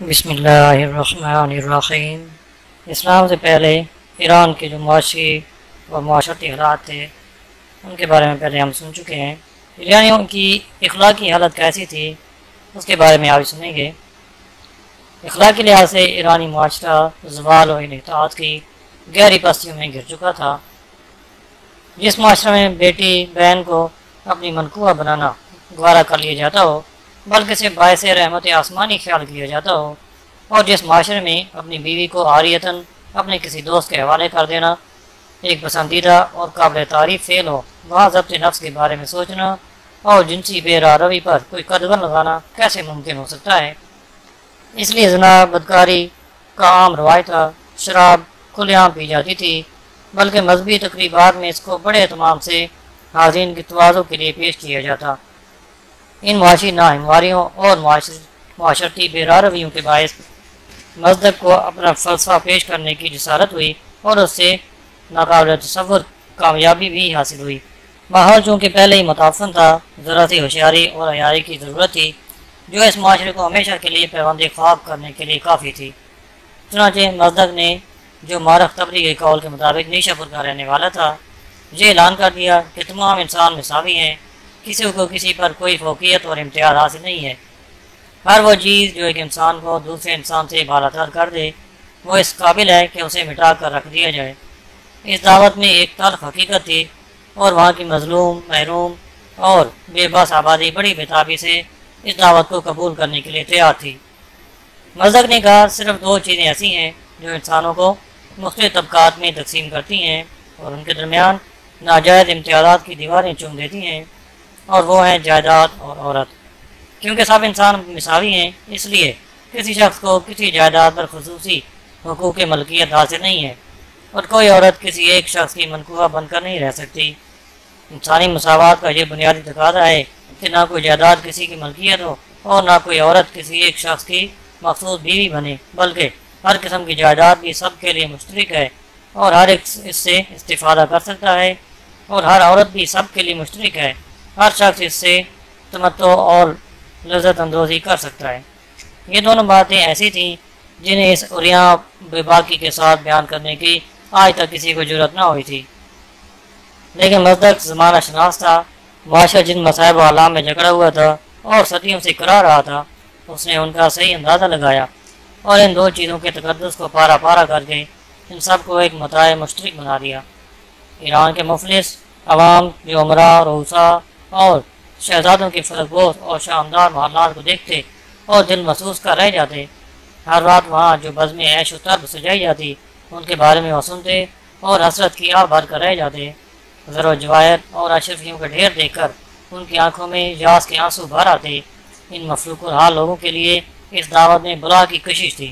بسم اللہ الرحمن الرحیم۔ اسلام سے پہلے ایران کے جو معاشی و معاشرتی حالات تھے ان کے بارے میں پہلے ہم سن چکے ہیں۔ ایرانیوں کی اخلاقی حالت کیسی تھی اس کے بارے میں آج سنیں گے۔ اخلاقی لحاظ سے ایرانی معاشرہ زوال و انحطاط کی گہری پستیوں میں گر چکا تھا۔ جس معاشرے میں بیٹی بہن کو اپنی منقوہ بنانا گوارا کر لیا جاتا ہو بلکہ صرف باعث رحمت آسمانی خیال کیا جاتا ہو، اور جس معاشرے میں اپنی بیوی کو عاریتاً اپنے کسی دوست کے حوالے کر دینا ایک پسندیدہ اور قابل تعریف فعل ہو، وہاں ضبط نفس کے بارے میں سوچنا اور جنسی بے روی پر کوئی قدغن لگانا کیسے ممکن ہو سکتا ہے؟ اس لیے زنا بدکاری کا عام روایت تھا، شراب کھلے عام پی جاتی تھی، بلکہ مذہبی تقریبات میں اس کو بڑے اہتمام سے حاضرین کی توازو کے لیے پیش کیا جاتا۔ ان معاشی ناہمواریوں اور معاشرتی بے رویوں کے باعث مصدق کو اپنا فلسفہ پیش کرنے کی جسارت ہوئی اور اس سے ناقابل تصور کامیابی بھی حاصل ہوئی۔ ماحول چونکہ پہلے ہی متعفن تھا، ذرا سی ہوشیاری اور عیاری کی ضرورت تھی جو اس معاشرے کو ہمیشہ کے لیے پیوند خواب کرنے کے لیے کافی تھی۔ چنانچہ مصدق نے جو مارخ طبری کے قول کے مطابق نیشا پور کا رہنے والا تھا، یہ اعلان کر دیا کہ تمام انسان مساوی ہیں، کسی کو کسی پر کوئی فوقیت اور امتیاز حاصل نہیں ہے۔ ہر وہ چیز جو ایک انسان کو دوسرے انسان سے بالاتر کر دے وہ اس قابل ہے کہ اسے مٹا کر رکھ دیا جائے۔ اس دعوت میں ایک تلخ حقیقت تھی اور وہاں کی مظلوم، محروم اور بے بس آبادی بڑی بےتابی سے اس دعوت کو قبول کرنے کے لیے تیار تھی۔ مصدق نے کہا صرف دو چیزیں ایسی ہیں جو انسانوں کو مختلف طبقات میں تقسیم کرتی ہیں اور ان کے درمیان ناجائز امتیازات کی دیواریں چوم دیتی ہیں، اور وہ ہیں جائیداد اور عورت۔ کیونکہ سب انسان مساوی ہیں، اس لیے کسی شخص کو کسی جائیداد پر خصوصی حقوق ملکیت حاصل نہیں ہے، اور کوئی عورت کسی ایک شخص کی منقوہ بن کر نہیں رہ سکتی۔ انسانی مساوات کا یہ بنیادی تقاضا ہے کہ نہ کوئی جائیداد کسی کی ملکیت ہو اور نہ کوئی عورت کسی ایک شخص کی مخصوص بیوی بنے، بلکہ ہر قسم کی جائیداد بھی سب کے لیے مشترک ہے اور ہر ایک اس سے استفادہ کر سکتا ہے، اور ہر عورت بھی سب کے لیے مشترک ہے، ہر شخص اس سے تمتع اور لذت اندوزی کر سکتا ہے۔ یہ دونوں باتیں ایسی تھیں جنہیں اس عریاں بے باکی کے ساتھ بیان کرنے کی آج تک کسی کو جرأت نہ ہوئی تھی۔ لیکن مصدق زمانہ شناس تھا، معاشرہ جن مصائب و آلام میں جکڑا ہوا تھا اور صدیوں سے کرا رہا تھا، اس نے ان کا صحیح اندازہ لگایا اور ان دو چیزوں کے تقدس کو پارا پارا کر کے ان سب کو ایک متاع مشترک بنا دیا۔ ایران کے مفلس عوام جو امراء، رؤساء اور شہزادوں کے فلک بوس اور شاندار محلات کو دیکھتے اور دل محسوس کر رہ جاتے، ہر رات وہاں جو بزم عیش و طرب سجائی جاتی ان کے بارے میں وہ سنتے اور حسرت کی آہ بھر کر رہ جاتے۔ زر و جواہر اور اشرفیوں کا ڈھیر دیکھ کر ان کی آنکھوں میں یاس کے آنسو بھر آتے۔ ان مفلوق الحال لوگوں کے لیے اس دعوت میں بلا کی کشش تھی،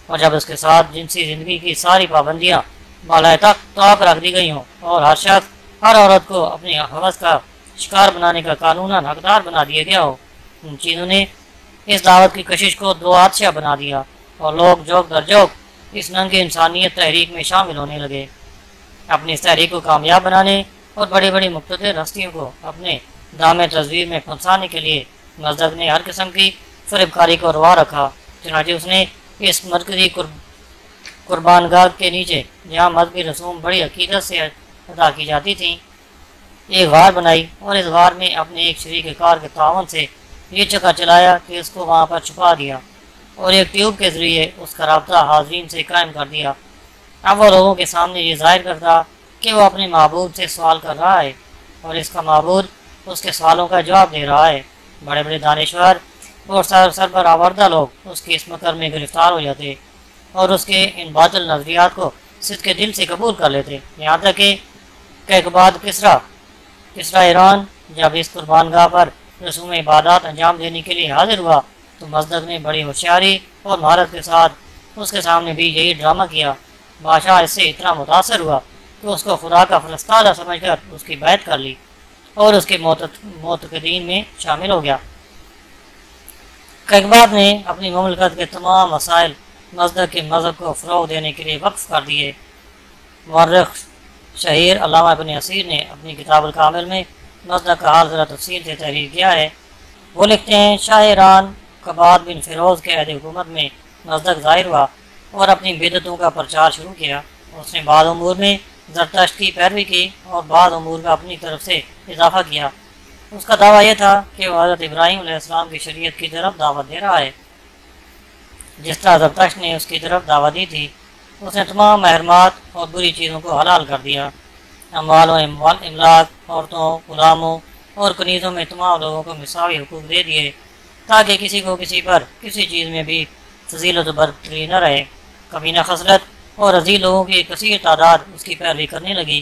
اور جب اس کے ساتھ جنسی زندگی کی ساری پابندیاں بالائے طاق رکھ دی گئی ہوں اور ہر شخص ہر عورت کو اپنی حوث کا شکار بنانے کا قانوناً حقدار بنا دیا گیا ہو، ان چیزوں نے اس دعوت کی کشش کو دو آتشہ بنا دیا اور لوگ جوک در جوک اس ننگے انسانیت تحریک میں شامل ہونے لگے۔ اپنی اس تحریک کو کامیاب بنانے اور بڑی بڑی مقتدر ہستیوں کو اپنے دام تصویر میں پھنسانے کے لیے مصدق نے ہر قسم کی فریب کاری کو روا رکھا۔ چنانچہ اس نے اس مرکزی قربان گاہ کے نیچے جہاں مذہبی رسوم بڑی عقیدت سے ادا کی جاتی تھیں ایک غار بنائی، اور اس غار میں اپنے ایک شریک کار کے تعاون سے یہ چکا چلایا کہ اس کو وہاں پر چھپا دیا اور ایک ٹیوب کے ذریعے اس کا رابطہ حاضرین سے قائم کر دیا۔ اب وہ لوگوں کے سامنے یہ ظاہر کرتا کہ وہ اپنے معبود سے سوال کر رہا ہے اور اس کا معبود اس کے سوالوں کا جواب دے رہا ہے۔ بڑے بڑے دانشور اور سر پر آوردہ لوگ اس کے اس مکر میں گرفتار ہو جاتے اور اس کے ان باطل نظریات کو صدق کے دل سے قبول کر لیتے، یہاں تک کہ کیقباد کسریٰ ایران جب اس قربان گاہ پر رسوم عبادات انجام دینے کے لیے حاضر ہوا تو مصدق نے بڑی ہوشیاری اور مہارت کے ساتھ اس کے سامنے بھی یہی ڈرامہ کیا۔ بادشاہ اس سے اتنا متاثر ہوا کہ اس کو خدا کا فرستادہ سمجھ کر اس کی بیعت کر لی اور اس کے معتقدین میں شامل ہو گیا۔ کیقباد نے اپنی مملکت کے تمام مسائل مصدق کے مذہب کو فروغ دینے کے لیے وقف کر دیے۔ مورخ شہیر علامہ ابن اسیر نے اپنی کتاب الکامل میں مصدق کا حال ذرا تفصیل سے تحریر کیا ہے۔ وہ لکھتے ہیں شاہ ایران قباد بن فیروز کے عہد حکومت میں مصدق ظاہر ہوا اور اپنی بدعتوں کا پرچار شروع کیا۔ اس نے بعض امور میں زرتشت کی پیروی کی اور بعض امور کا اپنی طرف سے اضافہ کیا۔ اس کا دعویٰ یہ تھا کہ وہ حضرت ابراہیم علیہ السلام کی شریعت کی طرف دعوت دے رہا ہے، جس طرح زرتشت نے اس کی طرف دعوت دی تھی۔ اس نے تمام محرمات اور بری چیزوں کو حلال کر دیا، اموال و املاک، عورتوں، غلاموں اور کنیزوں میں تمام لوگوں کو مساوی حقوق دے دیے، تاکہ کسی کو کسی پر کسی چیز میں بھی فضیلت و برتری نہ رہے۔ کمینہ خصلت اور عزیز لوگوں کی کثیر تعداد اس کی پیروی کرنے لگی،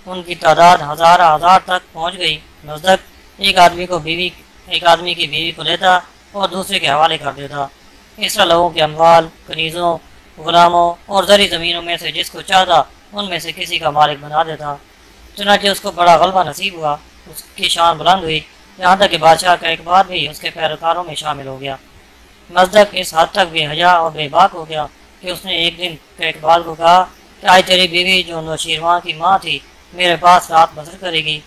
ان کی تعداد ہزار تک پہنچ گئی۔ مصدق ایک آدمی کی بیوی کو لیتا اور دوسرے کے حوالے کر دیتا، اس طرح لوگوں کے اموال، کنیزوں، غلاموں اور زرعی زمینوں میں سے جس کو چاہتا ان میں سے کسی کا مالک بنا دیتا۔ چنانچہ اس کو بڑا غلبہ نصیب ہوا، اس کی شان بلند ہوئی، یہاں تک کہ بادشاہ کا اقبال بھی اس کے پیروکاروں میں شامل ہو گیا۔ مصدق اس حد تک بے حیا اور بے باک ہو گیا کہ اس نے ایک دن اقبال کو کہا کہ آج تیری بیوی جو نوشیروان کی ماں تھی میرے پاس رات بسر کرے گی۔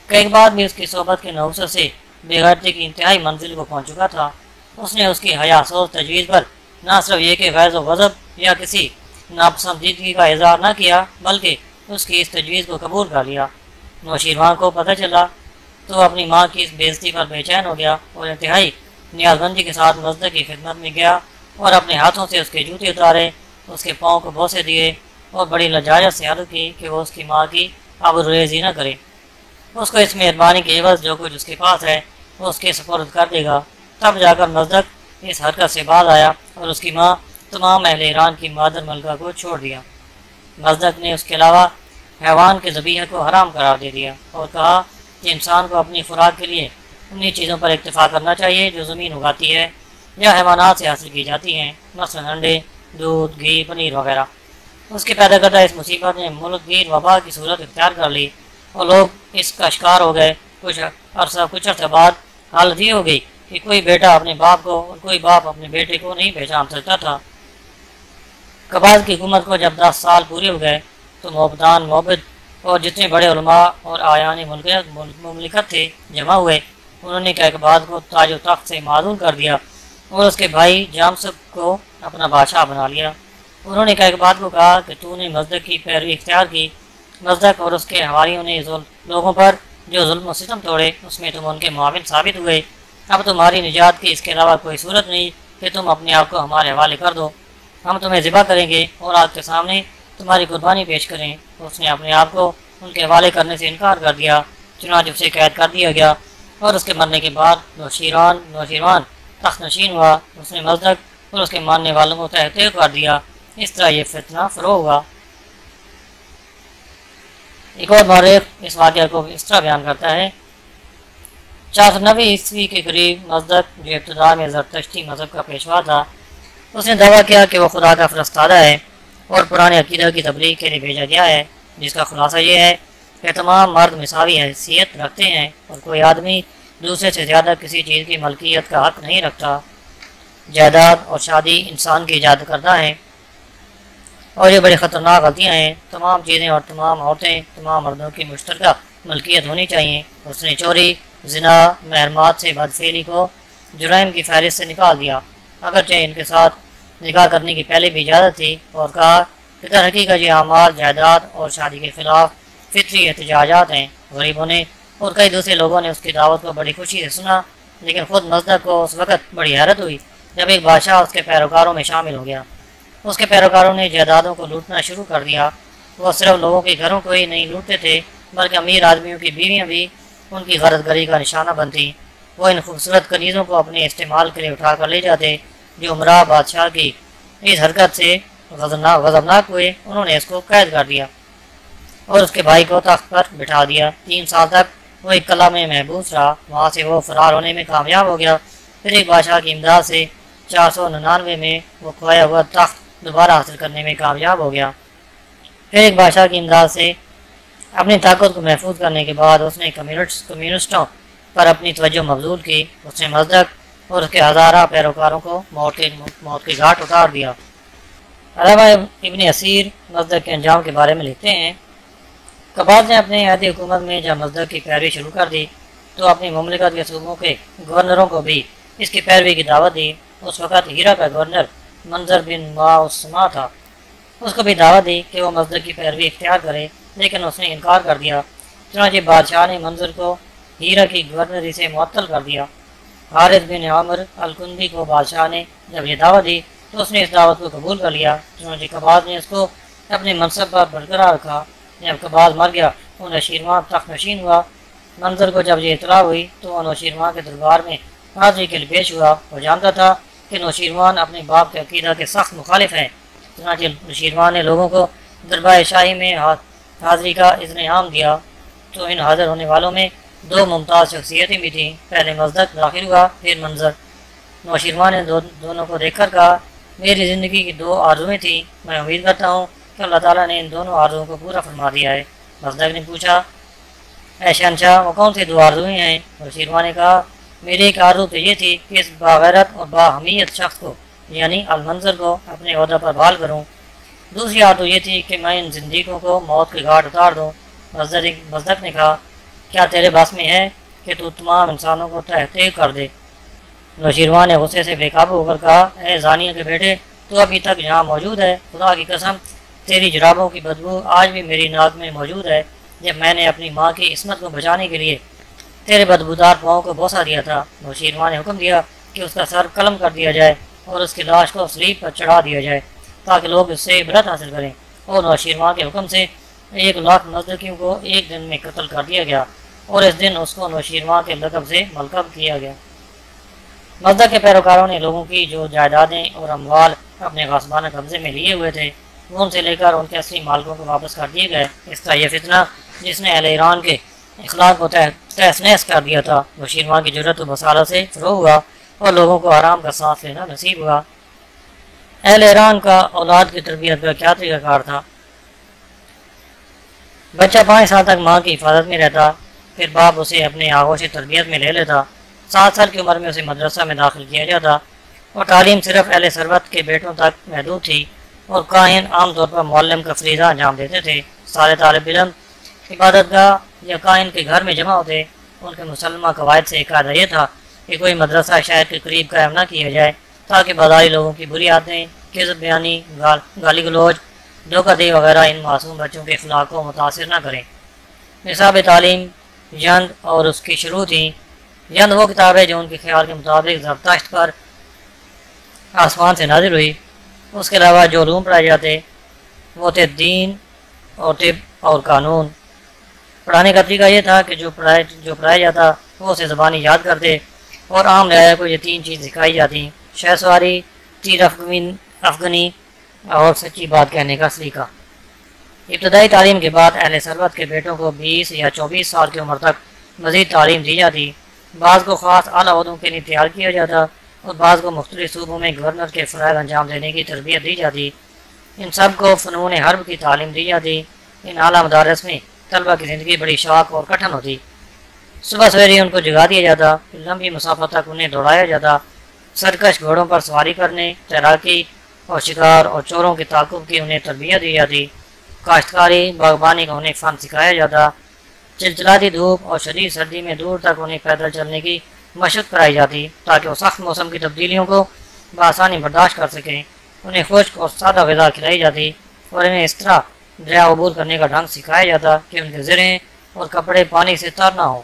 اقبال بھی اس کی صحبت کے نحوست سے بے غیرتی کی انتہائی منزل کو پہنچ چکا تھا۔ اس نے اس کی حیا سوز تجویز پر نہ صرف یہ کہ غیظ و غضب یا کسی ناپسندیدگی کا اظہار نہ کیا، بلکہ اس کی اس تجویز کو قبول کر لیا۔ نوشیروان کو پتہ چلا تو اپنی ماں کی اس بے عزتی پر بے چین ہو گیا اور انتہائی نیاز بندی کے ساتھ مصدق کی خدمت میں گیا اور اپنے ہاتھوں سے اس کے جوتے اتارے، اس کے پاؤں کو بوسے دیے اور بڑی لجاجت سے عرض کی کہ وہ اس کی ماں کی آبروریزی نہ کرے، اس کو اس مہربانی کے عوض جو کچھ اس کے پاس ہے وہ اس کے سپرد کر دے گا۔ تب جا کر مصدق اس حرکت سے باز آیا اور اس کی ماں تمام اہل ایران کی مادر ملکہ کو چھوڑ دیا۔ مصدق نے اس کے علاوہ حیوان کے ذبیحہ کو حرام قرار دے دیا اور کہا کہ انسان کو اپنی خوراک کے لیے انہی چیزوں پر اکتفا کرنا چاہیے جو زمین اگاتی ہے یا حیوانات سے حاصل کی جاتی ہیں، مثلا انڈے، دودھ، گھی، پنیر وغیرہ۔ اس کے پیدا کردہ اس مصیبت نے ملک گیر وبا کی صورت اختیار کر لی اور لوگ اس کا شکار ہو گئے۔ کچھ عرصہ بعد حالت یہ ہو گئی کہ کوئی بیٹا اپنے باپ کو اور کوئی باپ اپنے بیٹے کو نہیں پہچان سکتا تھا۔ قبائل کی حکومت کو جب 10 سال پورے ہو گئے تو موبدان، موبد اور جتنے بڑے علماء اور آیان مملکت تھے جمع ہوئے۔ انہوں نے اقبال کو تاج و تخت سے معزول کر دیا اور اس کے بھائی جامسب کو اپنا بادشاہ بنا لیا۔ انہوں نے اقبال کو کہا کہ تو نے مصدق کی پیروی اختیار کی، مصدق اور اس کے حواریوں نے لوگوں پر جو ظلم و ستم توڑے اس میں تم ان کے معاون ثابت ہوئے۔ اب تمہاری نجات کی اس کے علاوہ کوئی صورت نہیں کہ تم اپنے آپ کو ہمارے حوالے کر دو، ہم تمہیں ذبح کریں گے اور آگ کے سامنے تمہاری قربانی پیش کریں۔ اس نے اپنے آپ کو ان کے حوالے کرنے سے انکار کر دیا، چنانچہ اسے قید کر دیا گیا اور اس کے مرنے کے بعد نوشیروان تخت نشین ہوا۔ اس نے مصدق اور اس کے ماننے والوں کو تحت کر دیا۔ اس طرح یہ فتنہ فروغ ہوا۔ ایک اور مورخ اس واقعہ کو اس طرح بیان کرتا ہے، 490 عیسوی کے قریب مصدق جو ابتدا میں زرتشتی مذہب کا پیشوا تھا، اس نے دعویٰ کیا کہ وہ خدا کا فرستادہ ہے اور پرانے عقیدہ کی تبلیغ کے لیے بھیجا گیا ہے، جس کا خلاصہ یہ ہے کہ تمام مرد مساوی حیثیت رکھتے ہیں اور کوئی آدمی دوسرے سے زیادہ کسی چیز کی ملکیت کا حق نہیں رکھتا۔ جائیداد اور شادی انسان کی ایجاد کردہ ہیں اور یہ بڑی خطرناک غلطیاں ہیں۔ تمام چیزیں اور تمام عورتیں تمام مردوں کی مشترکہ ملکیت ہونی چاہیے۔ اس نے چوری، زنا، محرمات سے بدفعلی کو جرائم کی فہرست سے نکال دیا، اگرچہ ان کے ساتھ نکاح کرنے کی پہلے بھی اجازت تھی، اور کہا کہ در حقیقت یہ اعمال جائیداد اور شادی کے خلاف فطری احتجاجات ہیں۔ غریبوں نے اور کئی دوسرے لوگوں نے اس کی دعوت کو بڑی خوشی سے سنا، لیکن خود مصدق کو اس وقت بڑی حیرت ہوئی جب ایک بادشاہ اس کے پیروکاروں میں شامل ہو گیا۔ اس کے پیروکاروں نے جائیدادوں کو لوٹنا شروع کر دیا۔ وہ صرف لوگوں کے گھروں کو ہی نہیں لوٹتے تھے بلکہ امیر آدمیوں کی بیویاں بھی ان کی غرض گری کا نشانہ بنتی۔ وہ ان خوبصورت کنیزوں کو اپنے استعمال کے لیے اٹھا کر لے جاتے۔ جو عمرہ بادشاہ کی اس حرکت سے غضبناک ہوئے، انہوں نے اس کو قید کر دیا اور اس کے بھائی کو تخت پر بٹھا دیا۔ 3 سال تک وہ ایک قلعہ میں محبوس رہا، وہاں سے وہ فرار ہونے میں کامیاب ہو گیا۔ پھر ایک بادشاہ کی امداد سے 499 میں وہ کھویا ہوا تخت دوبارہ حاصل کرنے میں کامیاب ہو گیا۔ پھر ایک بادشاہ کی امداد سے اپنی طاقت کو محفوظ کرنے کے بعد اس نے کمیونسٹوں پر اپنی توجہ مبذول کی۔ اس نے مصدق اور اس کے ہزارہ پیروکاروں کو موت کے گھاٹ اتار دیا۔ علامہ ابن اسیر مصدق کے انجام کے بارے میں لکھتے ہیں، قباد نے اپنے عہد حکومت میں جب مصدق کی پیروی شروع کر دی تو اپنی مملکت کے صوبوں کے گورنروں کو بھی اس کی پیروی کی دعوت دی۔ اس وقت ہیرا کا گورنر منظر بن معصمہ تھا۔ اس کو بھی دعوت دی کہ وہ مصدق کی پیروی اختیار کرے، لیکن اس نے انکار کر دیا۔ چنانچہ بادشاہ نے منظر کو ہیرا کی گورنری سے معطل کر دیا۔ حارث بن عامر الکندی کو بادشاہ نے جب یہ دعوت دی تو اس نے اس دعوت کو قبول کر لیا۔ چنانچہ قباض نے اس کو اپنے منصب پر برقرار رکھا۔ جب قباض مر گیا تو نوشیروان تخت نشین ہوا۔ منظر کو جب یہ اطلاع ہوئی تو وہ نوشیروان کے دربار میں حاضری کے لیے پیش ہوا۔ وہ جانتا تھا کہ نوشیروان اپنے باپ کے عقیدہ کے سخت مخالف ہیں۔ چنانچہ نوشیروان نے لوگوں کو دربار شاہی میں حاضری کا اذن عام دیا تو ان حاضر ہونے والوں میں دو ممتاز شخصیتیں بھی تھیں۔ پہلے مصدق داخل ہوا، پھر منظر۔ نوشیروان نے دونوں کو دیکھ کر کہا، میری زندگی کی دو آرزویں تھیں، میں امید کرتا ہوں کہ اللہ تعالیٰ نے ان دونوں آرزوؤں کو پورا فرما دیا ہے۔ مصدق نے پوچھا، اے شہنشاہ وہ کون سی دو آرزویں ہیں؟ نوشیروان نے کہا، میری ایک آرزو تو یہ تھی کہ اس باغیرت اور باحمیت شخص کو یعنی المنظر کو اپنے عہدہ پر بحال کروں۔ دوسری آرزو یہ تھی کہ میں ان زندگیوں کو موت کے گھاٹ اتار دوں۔ مصدق نے کہا، کیا تیرے بس میں ہے کہ تو تمام انسانوں کو تحقیق کر دے؟ نوشیروان نے غصے سے بے قابو ہو کر کہا، اے زانیہ کے بیٹے، تو ابھی تک یہاں موجود ہے؟ خدا کی قسم تیری جرابوں کی بدبو آج بھی میری ناک میں موجود ہے۔ جب میں نے اپنی ماں کی عصمت کو بچانے کے لیے تیرے بدبودار پاؤں کو بوسہ دیا تھا۔ نوشیروان نے حکم دیا کہ اس کا سر قلم کر دیا جائے اور اس کی لاش کو سلیب پر چڑھا دیا جائے تاکہ لوگ اس سے عبرت حاصل کریں۔ اور نوشیروان کے حکم سے 1,00,000 مصدقیوں کو ایک دن میں قتل کر دیا گیا اور اس دن اس کو نوشیروان کے لقب سے ملقب کیا گیا۔ مصدق کے پیروکاروں نے لوگوں کی جو جائیدادیں اور اموال اپنے غصبانہ قبضے میں لیے ہوئے تھے وہ ان سے لے کر ان کے اصلی مالکوں کو واپس کر دیے گئے۔ اس کا یہ فتنہ جس نے اہل ایران کے اخلاق کو تہس نہس کر دیا تھا، نوشیروان کی جرأت و بصارت سے فروغ ہوا اور لوگوں کو آرام کا سانس لینا نصیب ہوا۔ اہل ایران کا اولاد کی تربیت کا کیا طریقہ کار تھا؟ بچہ 5 سال تک ماں کی حفاظت میں رہتا، پھر باپ اسے اپنے آغوش تربیت میں لے لیتا۔ 7 سال کی عمر میں اسے مدرسہ میں داخل کیا جاتا اور تعلیم صرف اہل ثروت کے بیٹوں تک محدود تھی اور کاہن عام طور پر معلم کا فریضہ انجام دیتے تھے۔ سارے طالب علم عبادت گاہ یا کاہن کے گھر میں جمع ہوتے۔ ان کے مسلمہ قواعد سے ایک قاعدہ یہ تھا کہ کوئی مدرسہ شہر کے قریب قائم نہ کیا جائے تاکہ بازاری لوگوں کی بری عادتیں، کذب بیانی، گالی گلوچ، دھوکہ دہی وغیرہ ان معصوم بچوں کے اخلاق کو متاثر نہ کریں۔ نصاب تعلیم جند اور اس کی شروع تھیں۔ جند وہ کتاب ہے جو ان کے خیال کے مطابق ضبطاشت پر آسمان سے نازل ہوئی۔ اس کے علاوہ جو علوم پڑھائے جاتے وہ تھے دین اور طب اور قانون۔ پڑھانے کا طریقہ یہ تھا کہ جو پڑھایا جاتا وہ اسے زبانی یاد کرتے اور عام رعایا کو یہ 3 چیز سکھائی جاتی: شہ سواری، تیر افغنی اور سچی بات کہنے کا سلیقہ۔ ابتدائی تعلیم کے بعد اہل ثروت کے بیٹوں کو 20 یا 24 سال کی عمر تک مزید تعلیم دی جاتی۔ بعض کو خاص اعلیٰ عہدوں کے لیے تیار کیا جاتا اور بعض کو مختلف صوبوں میں گورنر کے فرائض انجام دینے کی تربیت دی جاتی۔ ان سب کو فنون حرب کی تعلیم دی جاتی۔ ان اعلیٰ مدارس میں طلبہ کی زندگی بڑی شاق اور کٹھن ہوتی۔ صبح سویرے ان کو جگا دیا جاتا، پھر لمبی مسافت تک انہیں دوڑایا جاتا۔ سرکش گھوڑوں پر سواری کرنے، تیراکی اور شکار اور چوروں کے تعاقب کی انہیں تربیت دی جاتی۔ کاشتکاری، باغبانی کا انہیں فن سکھایا جاتا۔ چلچلاتی دھوپ اور شدید سردی میں دور تک انہیں پیدل چلنے کی مشق کرائی جاتی تاکہ وہ سخت موسم کی تبدیلیوں کو بآسانی برداشت کر سکیں۔ انہیں خشک اور سادہ غذا کھلائی جاتی اور انہیں اس طرح دریا عبور کرنے کا ڈھنگ سکھایا جاتا کہ ان کے زرہیں اور کپڑے پانی سے تر نہ ہوں۔